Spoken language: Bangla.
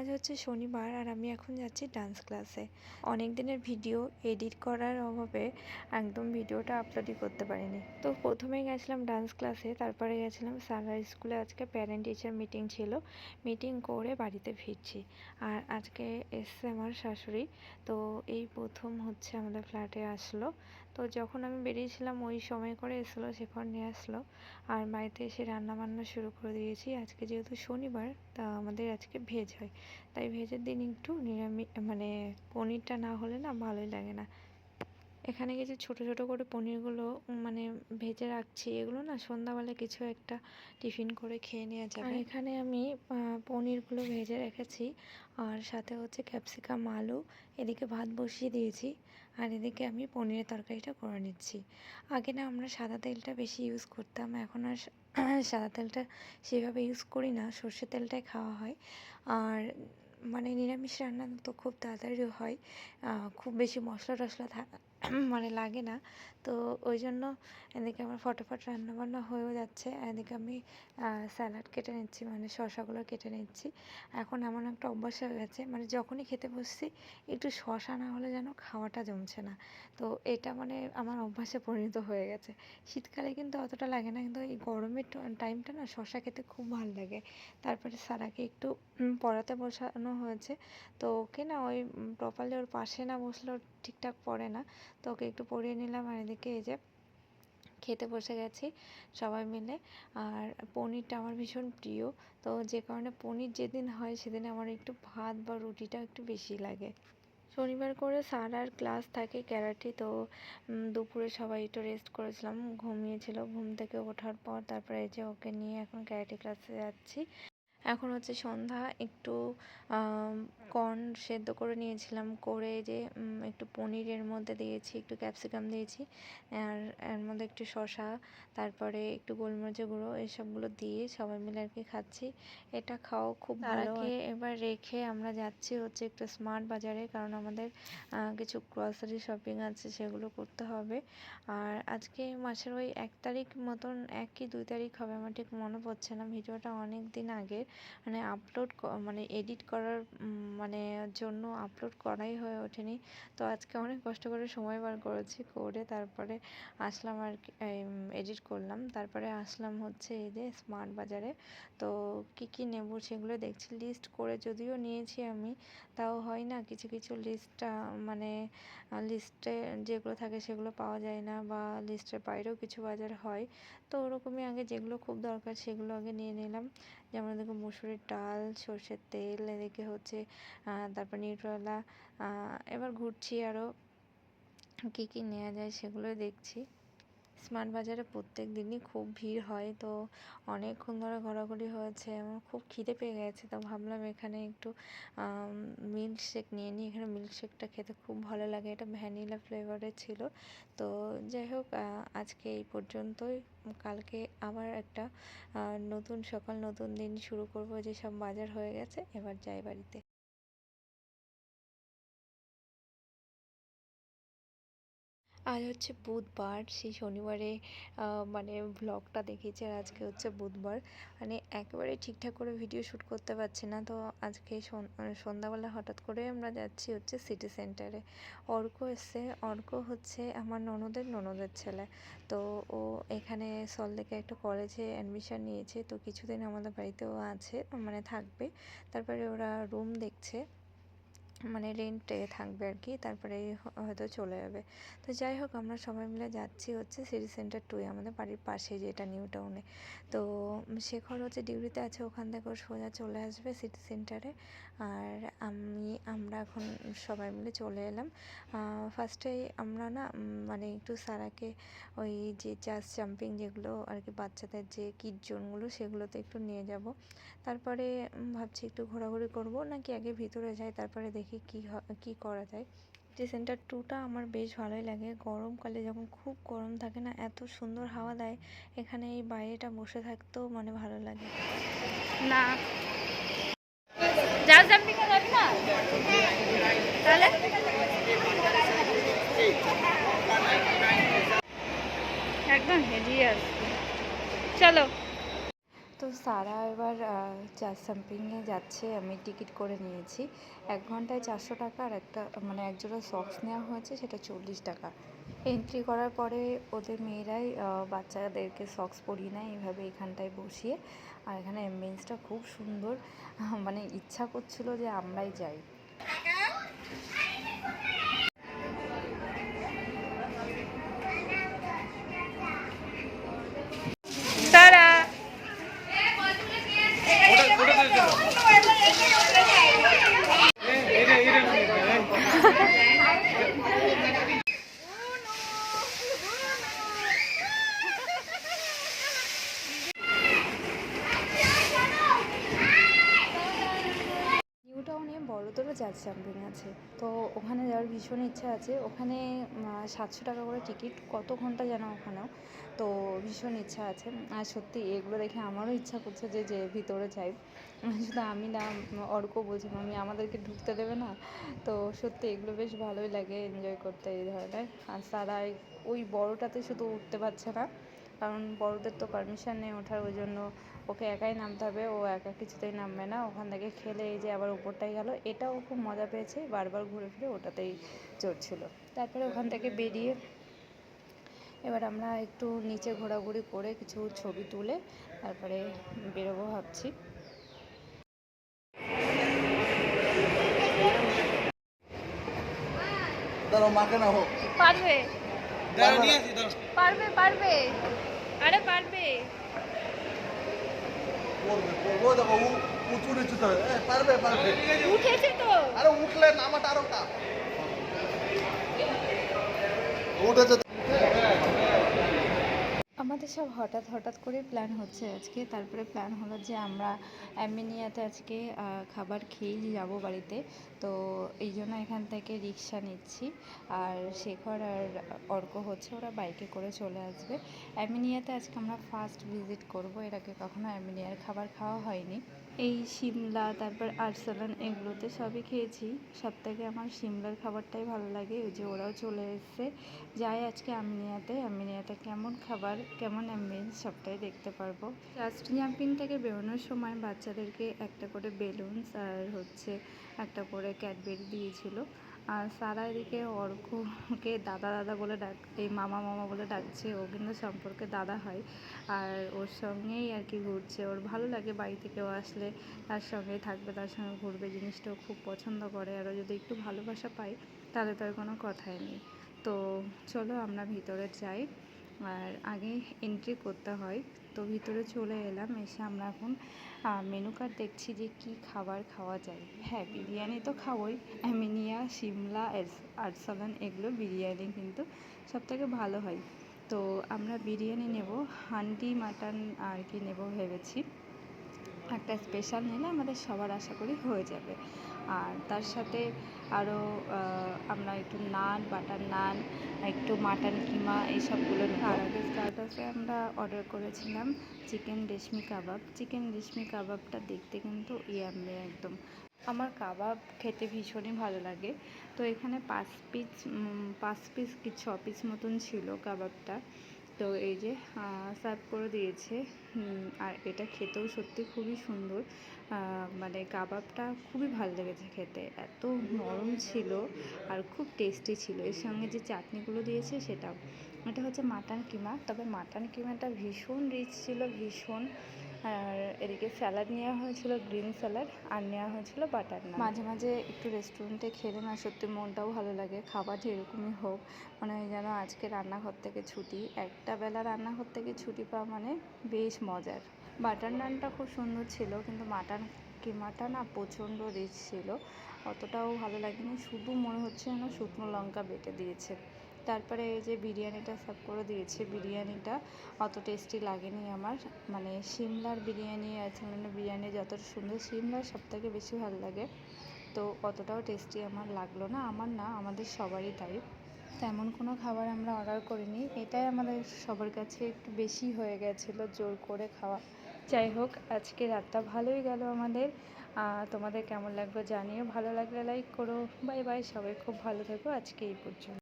আজ হচ্ছে শনিবার আর আমি এখন যাচ্ছি ডান্স ক্লাসে। অনেক দিনের ভিডিও এডিট করার অভাবে একদম ভিডিওটা আপলোডই করতে পারিনি। তো প্রথমেই গেছিলাম ডান্স ক্লাসে, তারপরে গেছিলাম সারার স্কুলে। আজকে প্যারেন্ট টিচার মিটিং ছিল, মিটিং করে বাড়িতে ফিরছি। আর আজকে এসছে আমার শাশুড়ি, তো এই প্রথম হচ্ছে আমাদের ফ্ল্যাটে আসলো। তো যখন আমি বেরিয়েছিলাম ওই সময় করে এসলো, সেখন নিয়ে আসলো। আর বাড়িতে এসে রান্না বান্না শুরু করে দিয়েছি। আজকে যেহেতু শনিবার, তা আমাদের আজকে ভেজ হয়, তাই ভেজের দিন একটু নিরামিষ মানে পনিরটা না হলে না ভালোই লাগে না। এখানে কিছু ছোট ছোট করে পনিরগুলো মানে ভেজে রাখছি, এগুলো না সন্ধ্যাবেলা কিছু একটা টিফিন করে খেয়ে নেওয়া যাবে। আর এখানে আমি পনিরগুলো ভেজে রেখেছি, আর সাথে হচ্ছে ক্যাপসিকাম, আলু, এদিকে ভাত বসিয়ে দিয়েছি। আর এদিকে আমি পনিরের তরকারিটা করে নিচ্ছি। আগে না আমরা সাদা তেলটা বেশি ইউজ করতাম, এখন আর সাদা তেলটা সেভাবে ইউজ করি না, সর্ষের তেলটাই খাওয়া হয়। আর মানে নিরামিষ রান্না তো খুব তাড়াতাড়ি হয়, খুব বেশি মশলা টশলা মানে লাগে না। তো ওই জন্য এদিকে আমার ফটাফট রান্নাবান্না হয়েও যাচ্ছে। এদিকে আমি স্যালাড কেটে নিচ্ছি, মানে শসাগুলো কেটে নিচ্ছি। এখন এমন একটা অভ্যাস হয়ে গেছে, মানে যখনই খেতে বসছি একটু শসা না হলে যেন খাওয়াটা জমছে না। তো এটা মানে আমার অভ্যাসে পরিণত হয়ে গেছে। শীতকালে কিন্তু অতটা লাগে না, কিন্তু এই গরমের টাইমটা না শসা খেতে খুব ভালো লাগে। তারপরে সারাকে একটু পড়াতে বসানো হয়েছে, তো ওকে না ওই প্রপারলি ওর পাশে না বসলে ওর ঠিকঠাক পড়ে না, তো ওকে একটু পড়িয়ে নিলাম। আর এদিকে এই যে খেতে বসে গেছি সবাই মিলে। আর পনিরটা আমার ভীষণ প্রিয়, তো যে কারণে পনির যেদিন হয় সেদিন আমার একটু ভাত বা রুটিটা একটু বেশি লাগে। শনিবার করে সারার ক্লাস থাকে ক্যারাটে, তো দুপুরে সবাই একটু রেস্ট করেছিলাম, ঘুমিয়েছিল। ঘুম থেকে ওঠার পর তারপরে এই যে ওকে নিয়ে এখন ক্যারাটে ক্লাসে যাচ্ছি। এখন হচ্ছে সন্ধ্যা, একটু কর্ন সেদ্ধ করে নিয়েছিলাম, করে যে একটু পনিরের মধ্যে দিয়েছি, একটু ক্যাপসিকাম দিয়েছি, আর এর মধ্যে একটু শসা, তারপরে একটু গোলমরিচের গুঁড়ো, এসবগুলো দিয়ে সবাই মিলে আর কি খাচ্ছি। এটা খাওয়া খুব ভালো। এবার রেখে আমরা যাচ্ছি হচ্ছে একটু স্মার্ট বাজারে, কারণ আমাদের কিছু গ্রসারি শপিং আছে, সেগুলো করতে হবে। আর আজকে মাসের ওই 1 তারিখ মতন, 1 কি 2 তারিখ হবে, আমার ঠিক মনে পড়ছে না। ভিডিওটা অনেক দিন আগে, মানে মানে এডিট করার মানে জন্য আপলোড করাই হয়ে ওঠেনি। তো আজকে অনেক কষ্ট করে সময় বার করেছি, করে তারপরে আসলাম আর কি, এডিট করলাম। তারপরে আসলাম হচ্ছে এই যে স্মার্ট বাজারে। তো কি কি নেব সেগুলো দেখছি, লিস্ট করে যদিও নিয়েছি আমি, তাও হয় না কিছু কিছু লিস্টটা, মানে লিস্টে যেগুলো থাকে সেগুলো পাওয়া যায় না, বা লিস্টের বাইরেও কিছু বাজার হয়। তো ওরকমই আগে যেগুলো খুব দরকার সেগুলো আগে নিয়ে নিলাম। যেমন এদিকে মুসুরির ডাল, সর্ষের তেল, এদিকে হচ্ছে তারপর নিউট্রেলা। এবার ঘুরছি আরও কী কী নেওয়া যায় সেগুলো দেখছি। স্মার্ট বাজারে প্রত্যেক দিনই খুব ভিড় হয়, তো অনেকক্ষণ ধরে ঘোরাঘুরি হয়েছে, আমার খুব খিদে পেয়ে গেছে। তো ভাবলাম এখানে একটু মিল্কশেক নিয়ে নিই। এখানে মিল্কশেকটা খেতে খুব ভালো লাগে, এটা ভ্যানিলা ফ্লেভারের ছিল। তো যাই হোক, আজকে এই পর্যন্তই। কালকে আবার একটা নতুন সকাল, নতুন দিন শুরু করব। যেসব বাজার হয়ে গেছে, এবার যাই বাড়িতে। আজ হচ্ছে বুধবার, সেই শনিবারে মানে ব্লগটা দেখেছি, আর আজকে হচ্ছে বুধবার, মানে একেবারে ঠিকঠাক করে ভিডিও শ্যুট করতে পারছি না। তো আজকে সন্ধ্যাবেলা হঠাৎ করে আমরা যাচ্ছি হচ্ছে সিটি সেন্টারে। অর্ক এসছে, অর্ক হচ্ছে আমার ননদের ছেলে। তো ও এখানে সল্টলেকে একটা কলেজে অ্যাডমিশন নিয়েছে, তো কিছুদিন আমাদের বাড়িতেও আছে, মানে থাকবে। তারপরে ওরা রুম দেখছে, মানে রেন্টে থাকবে আর কি, তারপরে হয়তো চলে যাবে। তো যাই হোক, আমরা সবাই মিলে যাচ্ছি হচ্ছে সিটি সেন্টার 2, আমাদের বাড়ির পাশে, যেটা নিউ টাউনে। তো শেখর হচ্ছে ডিউটিতে আছে, ওখান থেকে ও সোজা চলে আসবে সিটি সেন্টারে। আর আমরা এখন সবাই মিলে চলে এলাম। ফার্স্টেই আমরা না মানে একটু সারাকে ওই যে জাস্ট জাম্পিং, যেগুলো আর কি বাচ্চাদের যে কিড জোনগুলো, সেগুলোতে একটু নিয়ে যাব। তারপরে ভাবছি একটু ঘোরাঘুরি করব, নাকি আগে ভিতরে যাই, তারপরে দেখি কী করা যায়। সিটি সেন্টার 2টা আমার বেশ ভালোই লাগে। গরমকালে যখন খুব গরম থাকে না, এত সুন্দর হাওয়া দেয়, এখানে এই বাইরেটা বসে থাকতেও মানে ভালো লাগে। না জাস্ট জাম্পিং এ যাবি না তাহলে? একদম হেভি আসছে, চলো। তো সারা এবার জাস্ট জাম্পিংয়ে যাচ্ছে, আমি টিকিট করে নিয়েছি। 1 ঘন্টায় 400 টাকা, আর একটা মানে এক জোড়া সক্স নেওয়া হয়েছে, সেটা 40 টাকা। এন্ট্রি করার পরে ওদের মেয়েরাই বাচ্চাদেরকে সক্স পরিয়ে নেয় এইভাবে এখানটায় বসিয়ে। আর এখানে অ্যাম্বিয়েন্সটা খুব সুন্দর, মানে ইচ্ছা করছিল যে আমরাই যাই। তারা নিউ টাউনে বড়দেরও জাজ জাম্পিং আছে, তো ওখানে যাওয়ার ভীষণ ইচ্ছা আছে। ওখানে 700 টাকা করে টিকিট, কত ঘন্টা যেন ওখানেও, তো ভীষণ ইচ্ছা আছে। আর সত্যি এগুলো দেখে আমারও ইচ্ছা করছে যে ভিতরে যাই। শুধু আমি না, অর্ক বলছে মামি আমাদেরকে ঢুকতে দেবে না। তো সত্যি এগুলো বেশ ভালোই লাগে এনজয় করতে এই ধরনের। আর তারা ওই বড়টাতে শুধু উঠতে পারছে না, কারণ বড়দের তো পারমিশন নেই ওঠার, ওই জন্য ওকে একাই নামতে হবে। ও একা কিছুতেই নামবে না, ওখান থেকে খেলে এই যে আবার উপরটাই গেল। এটাও খুব মজা পেয়েছে, বারবার ঘুরে ফিরে ওটাতেই চড়ছিল। তারপরে ওখান থেকে বেরিয়ে এবার আমরা একটু নিচে ঘোরাঘুরি করে কিছু ছবি তুলে তারপরে বেরোবো ভাবছি। পারবে পারবে পারবে, আরে পারবে। উঠেছে তো, আরে উঠলে নামাটা আরো টা উঠেছে। আমাদের সব হঠাৎ হঠাৎ করে প্ল্যান হচ্ছে আজকে। তারপরে প্ল্যান হলো যে আমরা অ্যামিনিয়াতে আজকে খাবার খেয়েই যাব বাড়িতে। তো এই জন্য এখান থেকে রিক্সা নিচ্ছি, আর শেখর আর অর্ক হচ্ছে ওরা বাইকে করে চলে আসবে। অ্যামিনিয়াতে আজকে আমরা ফার্স্ট ভিজিট করব, এর আগে কখনো অ্যামিনিয়ার খাবার খাওয়া হয়নি। এই সিমলা, তারপর আরসালান, এগুলোতে সবই খেয়েছি। সবথেকে আমার সিমলার খাবারটাই ভালো লাগে। ওই যে ওরাও চলে এসছে, যাই আজকে অ্যামিনিয়াতে কেমন খাবার, কেমন অ্যাম্বিয়েন্স, সবটাই দেখতে পারবো। জাস্ট জাম্পিং থেকে বেরোনোর সময় বাচ্চাদেরকে একটা করে বেলুনস আর হচ্ছে একটা করে ক্যাডবেরি দিয়েছিল। আর সারা এদিকে অর্ককে দাদা দাদা বলে এই মামা মামা বলে ডাকছে। ও কিন্তু সম্পর্কে দাদা হয়, আর ওর সঙ্গেই আর কি ঘুরছে। ওর ভালো লাগে, বাড়ি থেকেও আসলে তার সঙ্গেই থাকবে, তার সঙ্গে ঘুরবে, জিনিসটাও খুব পছন্দ করে। আর ও যদি একটু ভালোবাসা পায় তাহলে তার কোনো কথাই নেই। তো চলো আমরা ভিতরে যাই, আর আগে এন্ট্রি করতে হয়। তো ভিতরে চলে এলাম, এসে আমরা এখন মেনু কার্ড দেখছি যে কি খাবার খাওয়া যায়। হ্যাঁ, বিরিয়ানি তো খাবোই। অ্যামিনিয়া, সিমলা, আরসালান, এগুলো বিরিয়ানি কিন্তু সবথেকে ভালো হয়। তো আমরা বিরিয়ানি নেব, হান্ডি মাটন আর কি নেব ভেবেছি। একটা স্পেশাল নিলে আমাদের সবার আশা করি হয়ে যাবে। আর তার সাথে আরও আমরা একটু নান, বাটার নান, একটু মাটন কিমা, এইসবগুলো নেব। আর আগে স্টার্টার্সে আমরা অর্ডার করেছিলাম চিকেন রেশমি কাবাব। চিকেন রেশমি কাবাবটা দেখতে কিন্তু ইয়াম্মি একদম। আমার কাবাব খেতে ভীষণই ভালো লাগে। তো এখানে 5 পিস কি 6 পিস মতন ছিল কাবাবটা। তো এই যে সার্ভ করে দিয়েছে। আর এটা খেতেও সত্যি খুবই সুন্দর। মানে কাবাবটা খুবই ভালো লেগেছে খেতে, এত নরম ছিল আর খুব টেস্টি ছিল। এর সঙ্গে যে চাটনিগুলো দিয়েছে সেটাও। এটা হচ্ছে মাটন কিমা, তবে মাটন কিমাটা ভীষণ রিচ ছিল, ভীষণ। আর এদিকে স্যালাড নেওয়া হয়েছিল, গ্রিন স্যালাড, আর নেওয়া হয়েছিল বাটার নান। মাঝে মাঝে একটু রেস্টুরেন্টে খেলে না সত্যি মনটাও ভালো লাগে। খাবার যেরকমই হোক, মনে হয় যেন আজকে রান্নাঘর থেকে ছুটি। একটা বেলা রান্নাঘর থেকে ছুটি পাওয়া মানে বেশ মজার। বাটার নানটা খুব সুন্দর ছিল, কিন্তু মাটন কিমাটা না প্রচণ্ড রিচ ছিল, অতটাও ভালো লাগেনি। শুধু মনে হচ্ছে যেন শুকনো লঙ্কা বেটে দিয়েছে। তারপরে এই যে বিরিয়ানিটা সার্ভ করে দিয়েছে, বিরিয়ানিটা অত টেস্টি লাগেনি আমার। মানে সিমলার বিরিয়ানি, আরসালানের বিরিয়ানি যতটা সুন্দর, সিমলার সবথেকে বেশি ভালো লাগে। তো অতটাও টেস্টি আমার লাগলো না, আমার না, আমাদের সবারই তাই। তেমন কোনো খাবার আমরা অর্ডার করিনি, এটাই আমাদের সবার কাছে একটু বেশি হয়ে গেছিলো জোর করে খাওয়া। যাই হোক, আজকে রাতটা ভালোই গেল আমাদের। তোমাদের কেমন লাগলো জানিও, ভালো লাগলে লাইক করো। বাই বাই, সবাই খুব ভালো থেকো, আজকে এই পর্যন্ত।